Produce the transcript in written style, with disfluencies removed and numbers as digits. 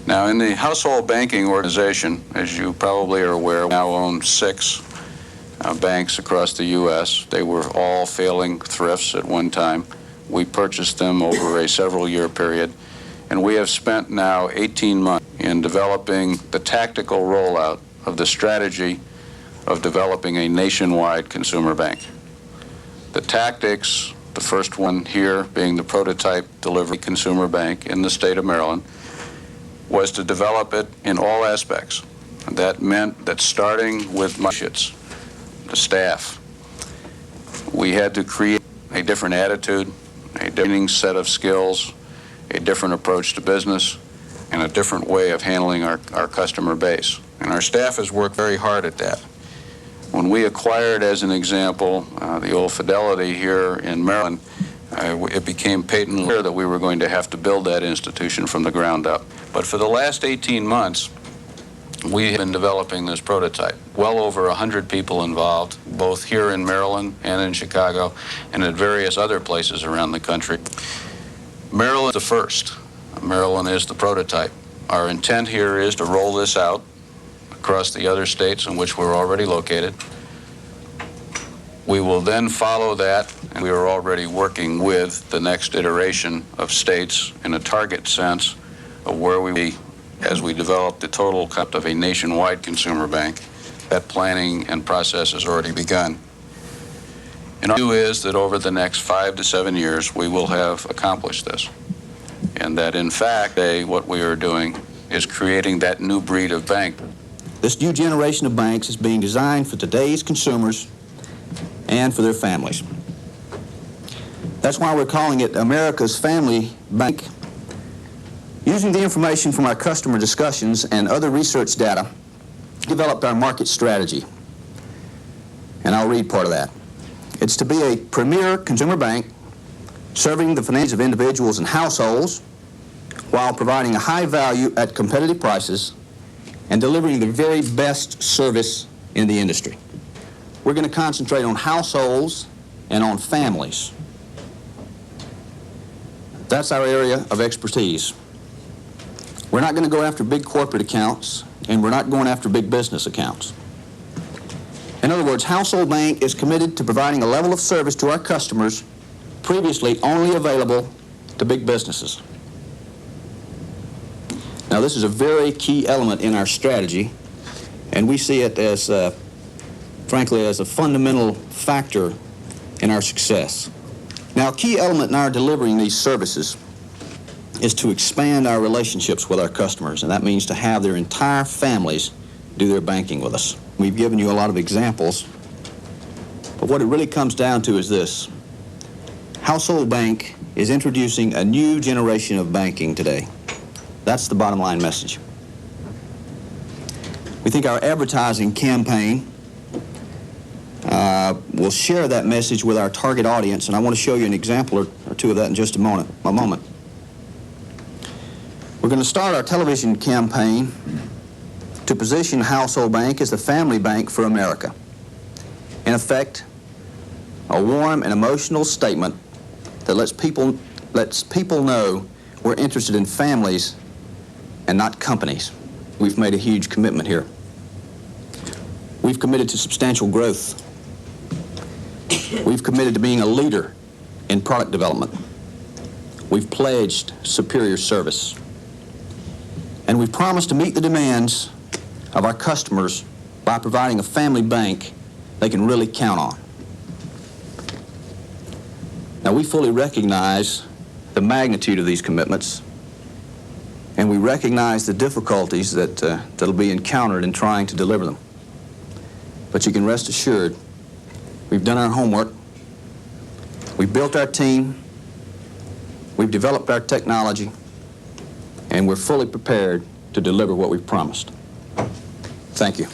Now, in the household banking organization, as you probably are aware, we now own 6 banks across the U.S. They were all failing thrifts at one time. We purchased them over a several-year period, and we have spent now 18 months in developing the tactical rollout of the strategy of developing a nationwide consumer bank. The tactics, the first one here being the prototype delivery consumer bank in the state of Maryland, was to develop it in all aspects. That meant that starting with the staff, we had to create a different attitude, a different set of skills, a different approach to business, and a different way of handling our customer base. And our staff has worked very hard at that. When we acquired, as an example, the old Fidelity here in Maryland, it became patently clear that we were going to have to build that institution from the ground up. But for the last 18 months, we have been developing this prototype. Well over 100 people involved, both here in Maryland and in Chicago, and at various other places around the country. Maryland is the first. Maryland is the prototype. Our intent here is to roll this out across the other states in which we're already located. We will then follow that, and we are already working with the next iteration of states in a target sense of where we be as we develop the total concept of a nationwide consumer bank. That planning and process has already begun. And our view is that over the next 5 to 7 years, we will have accomplished this. And that, in fact, what we are doing is creating that new breed of bank. This new generation of banks is being designed for today's consumers and for their families. That's why we're calling it America's Family Bank. Using the information from our customer discussions and other research data, developed our market strategy. And I'll read part of that. It's to be a premier consumer bank serving the needs of individuals and households while providing a high value at competitive prices and delivering the very best service in the industry. We're going to concentrate on households and on families. That's our area of expertise. We're not going to go after big corporate accounts, and we're not going after big business accounts. In other words, Household Bank is committed to providing a level of service to our customers previously only available to big businesses. Now, this is a very key element in our strategy, and we see it as, frankly, as a fundamental factor in our success. Now, a key element in our delivering these services is to expand our relationships with our customers, and that means to have their entire families do their banking with us. We've given you a lot of examples, but what it really comes down to is this. Household Bank is introducing a new generation of banking today. That's the bottom line message. We think our advertising campaign will share that message with our target audience, and I want to show you an example or two of that in just a moment. We're going to start our television campaign to position Household Bank as the family bank for America. In effect, a warm and emotional statement that lets people know we're interested in families and not companies. We've made a huge commitment here. We've committed to substantial growth. We've committed to being a leader in product development. We've pledged superior service. And we've promised to meet the demands of our customers by providing a family bank they can really count on. Now, we fully recognize the magnitude of these commitments, and we recognize the difficulties that'll be encountered in trying to deliver them. But you can rest assured, we've done our homework, we've built our team, we've developed our technology, and we're fully prepared to deliver what we've promised. Thank you.